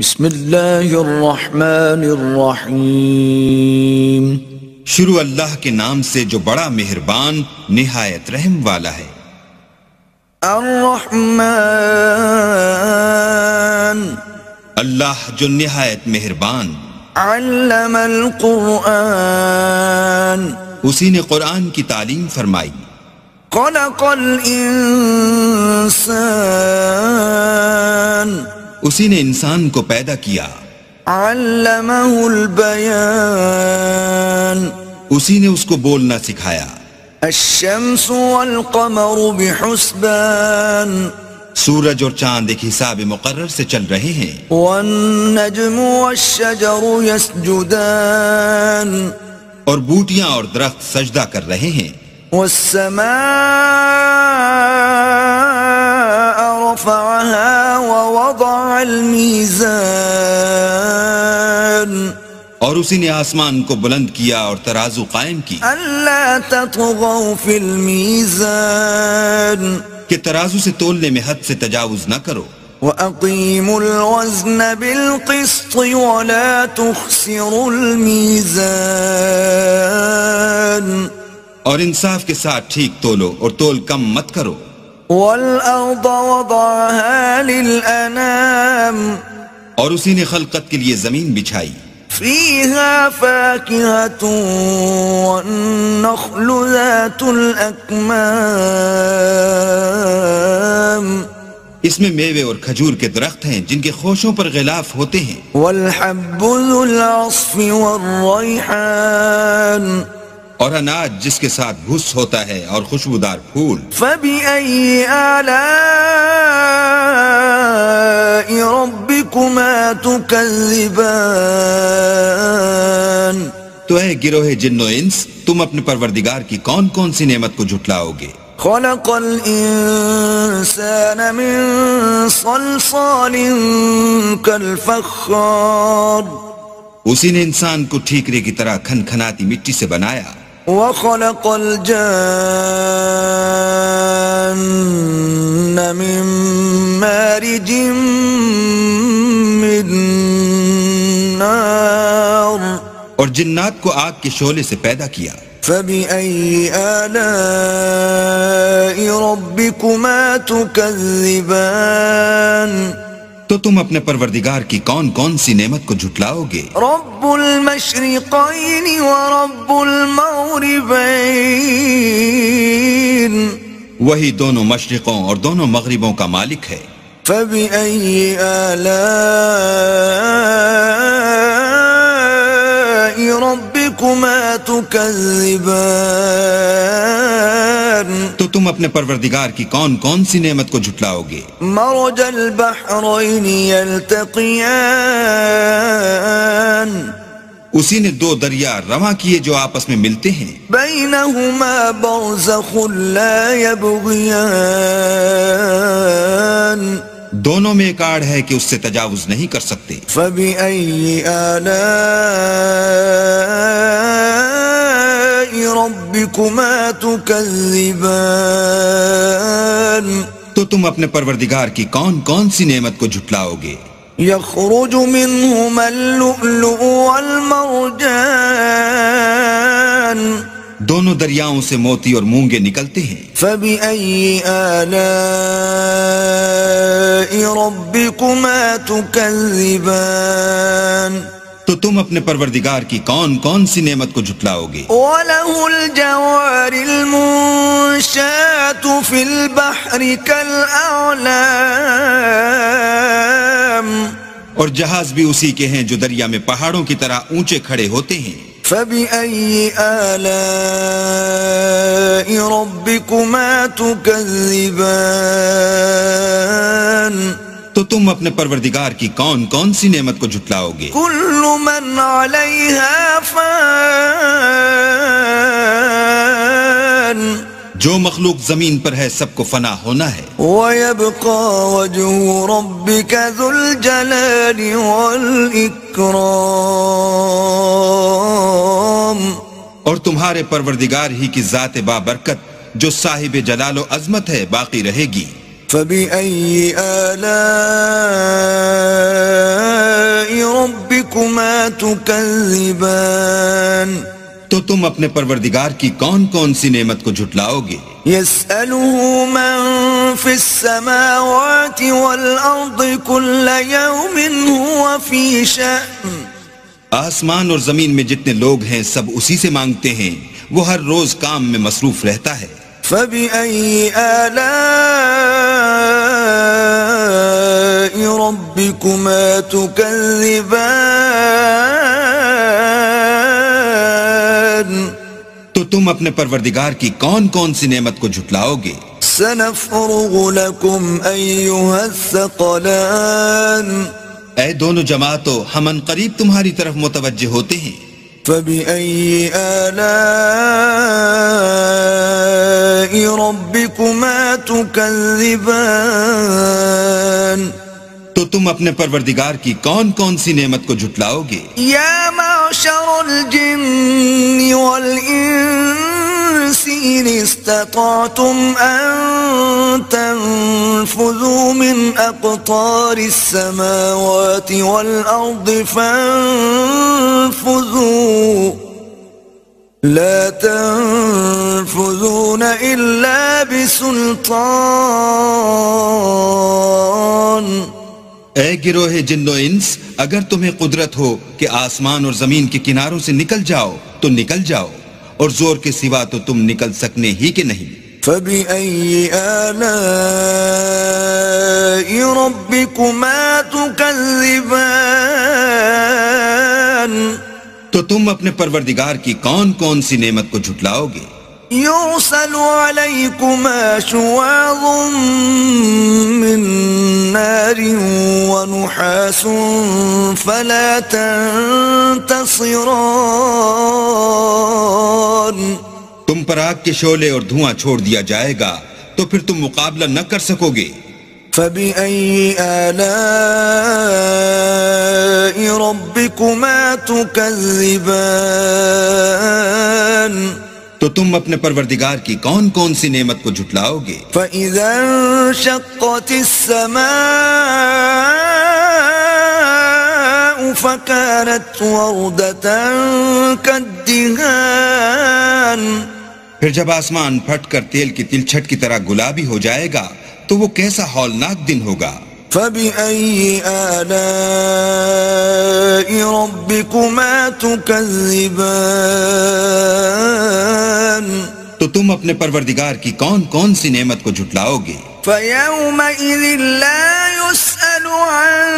بسم اللہ الرحمن الرحیم۔ شروع اللہ کے نام سے جو بڑا مہربان نہایت رحم والا ہے۔ الرحمن، اللہ جو نہایت مہربان۔ علم القرآن، اسی نے قرآن کی تعلیم فرمائی۔ خلق الانسان، اسی نے انسان کو پیدا کیا۔ علمہ البیان، اسی نے اس کو بولنا سکھایا۔ الشمس والقمر بحسبان، سورج اور چاند ایک حساب مقرر سے چل رہے ہیں۔ والنجم والشجر يسجدان، اور بوٹیاں اور درخت سجدہ کر رہے ہیں۔ والسماء رفعها ووضع الميزان، اور اسی نے آسمان کو بلند کیا اور ترازو قائم کی ألا تطغوا في الميزان، کہ ترازو سے تولنے میں حد سے تجاوز نہ کرو۔ وَأَقِيمُوا الْوَزْنَ بِالْقِسْطِ وَلَا تُخْسِرُوا الْمِيزَانَ، اور انصاف کے ساتھ ٹھیک تولو اور تول کم مت کرو۔ وَالْأَرْضَ وَضَعَهَا لِلْأَنَامِ، اور اسی نے خلقت کے لیے زمین بچھائی۔ فِيهَا فَاكِهَةٌ وَالنَّخْلُ ذَاتُ الْأَكْمَامِ، اس میں میوے اور کھجور کے درخت ہیں جن کے خوشوں پر غلاف ہوتے ہیں۔ وَالْحَبُّ ذُو الْعَصْفِ وَالرَّيْحَانِ، اور اناج جس کے ساتھ بھس ہوتا ہے اور خوشبودار پھول۔ فَبِأَيِّ آلَاءِ رَبِّكُمَا تُكَذِّبَانِ، تو اے گروہ جن و انس، تم اپنے پروردگار کی کون کون سی نعمت کو جھٹلاؤ گے؟ خَلَقَ الْإِنسَانَ مِنْ صَلْصَالٍ كَالْفَخَّارِ، اسی نے انسان کو ٹھیکرے کی طرح کھن کھناتی مٹی سے بنایا۔ وَخَلَقَ الْجَانَّ مِنْ مَارِجٍ مِّن نَّارٍ، اور جنات کو آگ کے شعلے سے پیدا کیا۔ فَبِأَيِّ آلَاءِ رَبِّكُمَا تُكَذِّبَانِ، تو تم اپنے پروردگار کی کون کون سی نعمت کو جھٹلاؤ گے؟ رَبُّ الْمَشْرِقَيْنِ وَرَبُّ الْمَغْرِبَيْنِ، وہی دونوں مشرقوں اور دونوں مغربوں کا مالک ہے۔ فَبِأَيِّ آلَاءِ رَبِّكُمَا تُكَذِّبَانِ، تو تم اپنے پروردگار کی کون کون سی نعمت کو جھٹلاؤ گے؟ مرج البحرین یلتقیان، اسی نے دو دریا رواں کیے جو آپس میں ملتے ہیں۔ بینہما برزخ لا یبغیان، دونوں میں ایک آڑ ہے کہ اس سے تجاوز نہیں کر سکتے۔ فبأي آلاء ربكما تكذبان، تو تم اپنے پروردگار کی کون کون سی نعمت کو جھٹلاؤ گے؟ يخرج منهما اللؤلؤ والمرجان، دونوں دریاؤں سے موتی اور مونگے نکلتے ہیں۔ فبأي آلاء ربكما تكذبان، تو تم اپنے پروردگار کی کون کون سی نعمت کو جھٹلاؤ گے؟ وله الجوار المنشآت في البحر كالأعلام، اور جہاز بھی اسی کے ہیں جو دریا میں پہاڑوں کی طرح اونچے کھڑے ہوتے ہیں۔ فبأي آلاء ربكما تكذبان، تو تم اپنے پروردگار کی کون کون سی نعمت کو جھٹلاؤ گے؟ كل من عليها فان، جو مخلوق زمین پر ہے سب کو فنا ہونا ہے۔ ويبقى وجه ربك ذو الجلال والإكرام، اور تمہارے پروردگار ہی کی ذات بابرکت جو صاحب جلال و عظمت ہے باقی رہے گی۔ فبأي آلاء ربكما تكذبان تو تم اپنے پروردگار کی کون کون سی نعمت کو جھٹلاؤ گے؟ يسأله من في السماوات والأرض كل يوم هو في شأن آسمان اور زمین میں جتنے لوگ ہیں سب اسی سے مانگتے ہیں، وہ ہر روز کام میں مصروف رہتا ہے۔ فبأي آلاء ربكما تكذبان تو تم اپنے پروردگار کی کون کون سی نعمت کو جھٹلاؤ گے؟ سنفرغ لكم أيها الثقلان اے دونوں جماعتوں، ہم ان قریب تمہاری طرف متوجہ ہوتے ہیں۔ فبأي آلاء ربكما تكذبان تو تم اپنے پروردگار کی کون کون سی نعمت کو جھٹلاؤ گے؟ يا معشر الجن والإنس إن استطعتم أن تنفذوا من أقطار السماوات والأرض فانفذوا لا تنفذون إلا بسلطان اے گروہ جن و انس، اگر تمہیں قدرت ہو کہ آسمان اور زمین کے کناروں سے نکل جاؤ تو نکل جاؤ، اور زور کے سوا تو تم نکل سکنے ہی کہ نہیں۔ فبأي آلاء ربكما تكذبان تو تم اپنے پروردگار کی کون کون سی نعمت کو جھٹلاؤ گے؟ يرسل عليكما شواظ من نار ونحاس فلا تنتصران تم پر آگ کے شعلے اور دھواں چھوڑ دیا جائے گا تو پھر تم مقابلہ نہ کر سکو گے۔ فبأي آلاء ربكما تكذبان تو تم اپنے پروردگار کی کون کون سی نعمت کو جھٹلاؤ گے؟ فإذا انشقت السماء فكانت وردة كالدهان پھر جب آسمان پھٹ کر تیل کی تلچھٹ کی طرح گلابی ہو جائے گا تو وہ کیسا ہولناک دن ہوگا۔ فبأي آلاء ربكما تكذبان تو تم اپنے پروردگار کی کون کون سی نعمت کو جھٹلاؤ گے؟ فيومئذ لا يسأل عن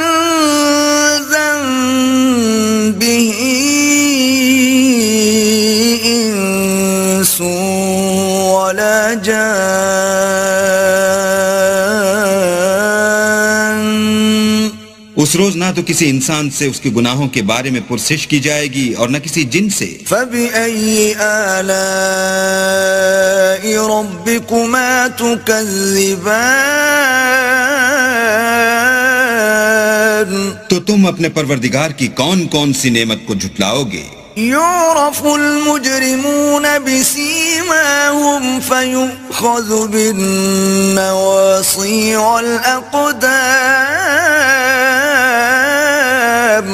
ذنبه إنس ولا جان اس روز نہ تو کسی انسان سے اس کے گناہوں کے بارے میں پرسش کی جائے گی اور نہ کسی جن سے۔ فبأي آلاء ربكما تكذبان تو تم اپنے پروردگار کی کون کون سی نعمت کو جھٹلاؤ گے؟ يعرف المجرمون بسيماهم فيؤخذ بالنواصي والأقدام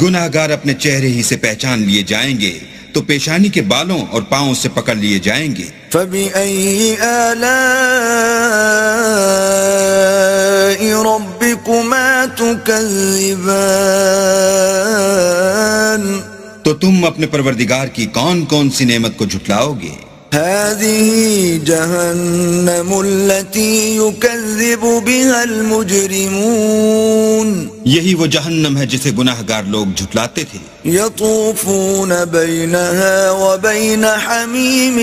گناہ گار اپنے چہرے ہی سے پہچان لیے جائیں گے تو پیشانی کے بالوں اور پاؤں سے پکڑ لیے جائیں گے۔ فبأي آلاء ربكما تكذبان تو تم اپنے پروردگار کی کون کون سی نعمت کو جھٹلاؤ گے؟ هذه جهنم التي يكذب بها المجرمون یہی وہ جہنم ہے جسے گناہ گار لوگ جھٹلاتے تھے۔ يطوفون بينها وبين حميم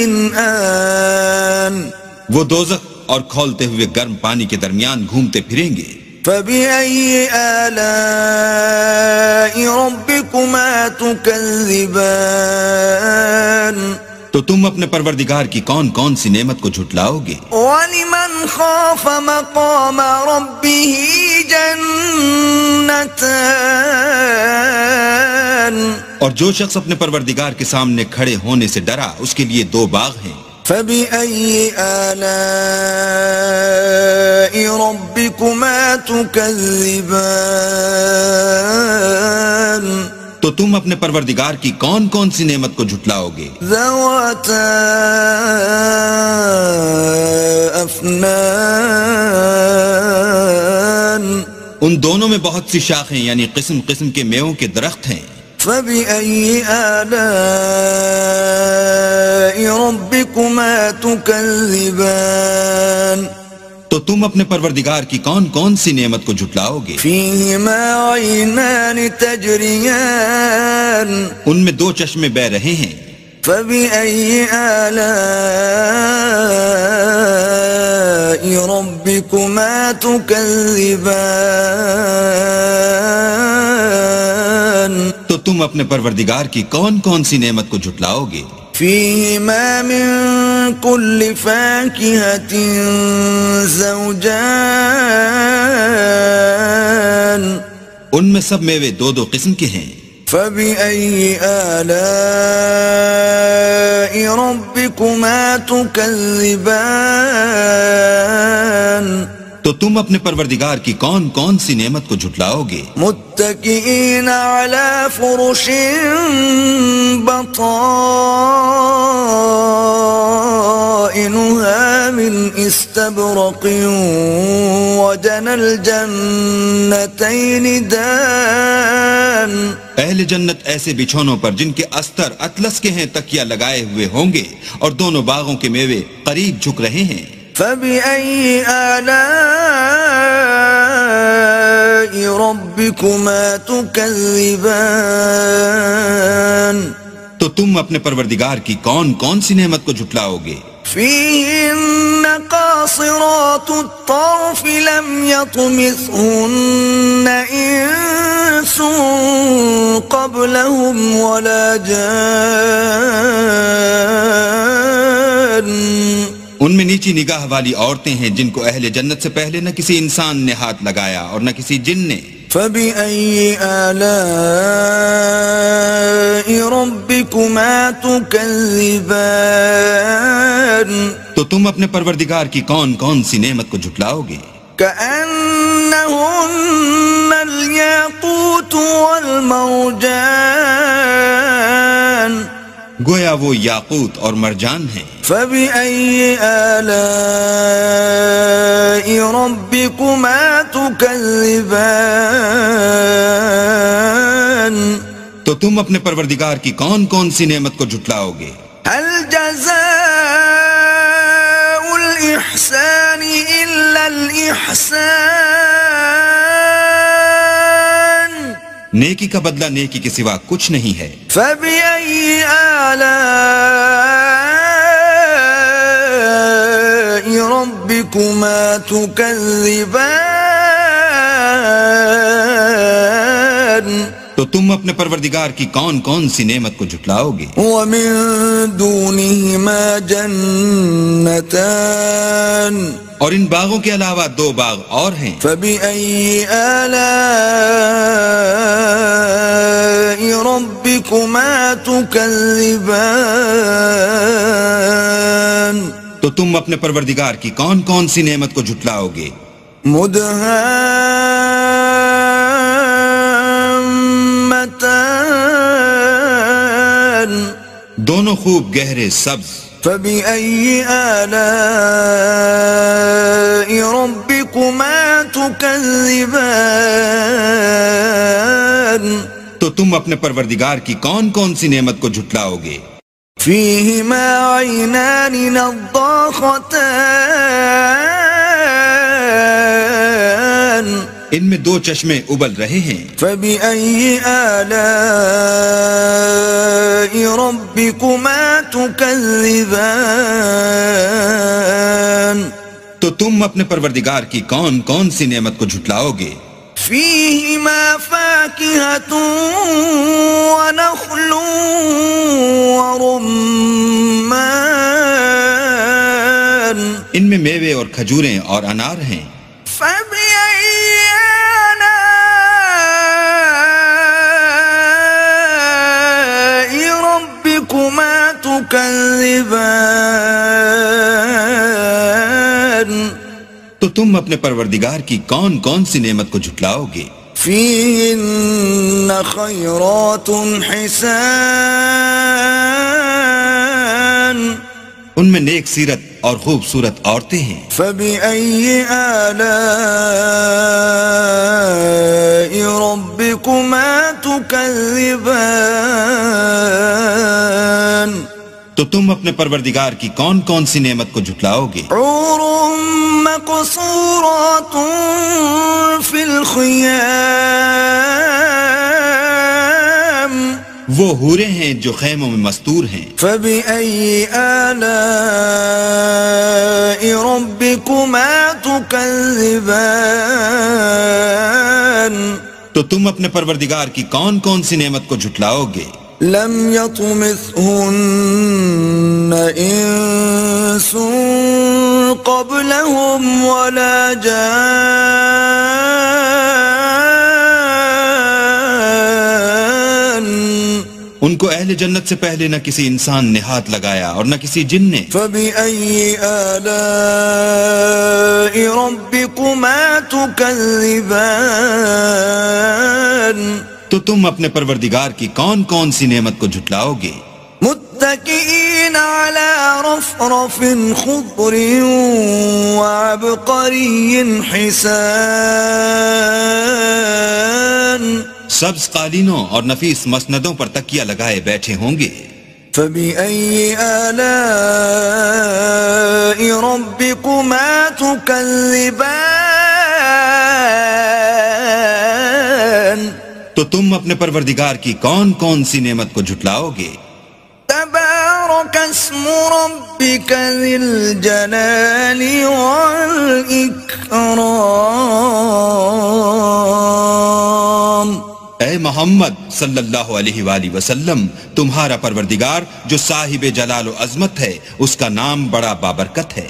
آن وہ دوزخ اور کھولتے ہوئے گرم پانی کے درمیان گھومتے پھریں گے۔ فبأي آلاء ربكما تكذبان تو تم اپنے پروردگار کی کون کون سی نعمت کو جھٹلاؤ گے؟ وَلِمَنْ خَافَ مَقَامَ رَبِّهِ جَنَّتَانِ اور جو شخص اپنے پروردگار کے سامنے کھڑے ہونے سے ڈرا اس کے لیے دو باغ ہیں۔ فَبِأَيِّ آلَاءِ رَبِّكُمَا تُكَذِّبَانِ تو تم اپنے پروردگار کی کون کون سی نعمت کو جھٹلاؤ گے؟ ذواتا افنان، ان دونوں میں بہت سی شاخیں یعنی قسم قسم کے میووں کے درخت ہیں۔ فبأي آلاء ربكما تكذبان، تو تم اپنے پروردگار کی کون کون سی نعمت کو جھٹلاؤ گے؟ فيهما عينان تجريان، ان میں دو چشمے بہہ رہے ہیں۔ فبأي آلاء ربكما تكذبان، تو تم اپنے پروردگار کی کون کون سی نعمت کو جھٹلاؤ گے؟ فيهما من كل فاكهة زوجان، ان میں سب میوے دو دو قسم کے ہیں۔ فبأي آلاء ربكما تكذبان، تو تم اپنے پروردگار کی کون کون سی نعمت کو جھٹلاؤ گے؟ متكئين على فرش بطائنها من استبرق وجنى الجنتين دان، اہل جنت ایسے بچھونوں پر جن کے استر اطلس کے ہیں تکیہ لگائے ہوئے ہوں گے، اور دونوں باغوں کے میوے قریب جھک رہے ہیں۔ فبأي آلاء ربكما تكذبان، تو تم اپنے پروردگار کی کون کون سی نعمت کو جھٹلاؤ گے؟ فيهن قاصرات الطرف لم يطمثهن إنس قبلهم ولا جان، ان میں نیچی نگاہ والی عورتیں ہیں جن کو اہل جنت سے پہلے نہ کسی انسان نے ہاتھ لگایا اور نہ کسی جن نے۔ فبأي آلاء ربكما تكذبان، تو تم اپنے پروردگار کی کون کون سی نعمت کو جھٹلاؤ گے؟ كأنهن الياقوت والمرجان، گویا وہ یاقوت اور مرجان ہیں۔ فبأي آلاء ربكما تكذبان، تو تم اپنے پروردگار کی کون کون سی نعمت کو جھٹلاؤ گے؟ هل جزاء الإحسان إلا الإحسان، نیکی کا بدلہ نیکی کے سوا کچھ نہیں ہے۔ فبأي آلاء ربكما تكذبان، تو تم اپنے پروردگار کی کون کون سی نعمت کو جھٹلاؤ گے؟ ومن دونهما جنتان، اور ان باغوں کے علاوہ دو باغ اور ہیں۔ فبأي آلاء ربكما تكذبان، تو تم اپنے پروردگار کی کون کون سی نعمت کو جھٹلاؤ گے؟ مدهامتان، دونوں خوب گہرے سبز۔ فبأي آلاء ربكما تكذبان، تو تم اپنے پروردگار کی کون کون سی نعمت کو جھٹلاؤ گے؟ فيهما عينان نضاختان، ان میں دو چشمے ابل رہے ہیں۔ فبأي آلاء ربكما تكذبان، تو تم اپنے پروردگار کی کون کون سی نعمت کو جھٹلاؤ گے؟ فيهما فاكهة ونخل ورمان، ان میں میوے اور کھجوریں اور انار ہیں۔ فبأي آلاء ربكما تكذبان، تو تم اپنے پروردگار کی کون کون سی نعمت کو جھٹلاؤ گے؟ فيهن خيرات حسان ان میں نیک سیرت اور خوبصورت عورتیں ہیں. فبأي آلاء ربكما تكذبان تو تم اپنے پروردگار کی کون کون سی نعمت کو جھٹلاؤ گے؟ حور مقصورات في الخيام وہ حوریں ہیں جو خیموں میں مستور ہیں. فبأي آلاء ربكما تكذبان تو تم اپنے پروردگار کی کون کون سی نعمت کو جھٹلاؤ گے؟ لم يطمثهن انس قبلهم ولا جان ان کو اہل جنت سے پہلے نہ کسی انسان نے ہاتھ لگایا اور نہ کسی جن نے. فبأي آلاء ربكما تكذبان تو تم اپنے پروردگار کی کون کون سی نعمت کو جھٹلاؤ گے؟ متكئين على رفرف خضر وعبقري حسان سبز قالینوں اور نفیس مسندوں پر تکیہ لگائے بیٹھے ہوں گے. فبأي آلاء ربكما تكذبان تو تم اپنے پروردگار کی کون کون سی نعمت کو جھٹلاؤ گے؟ تبارك اسم ربك ذي الجلال والإكرام. اے محمد صلی اللہ علیہ وآلہ وسلم، تمہارا پروردگار جو صاحب جلال و عظمت ہے، اس کا نام بڑا بابرکت ہے.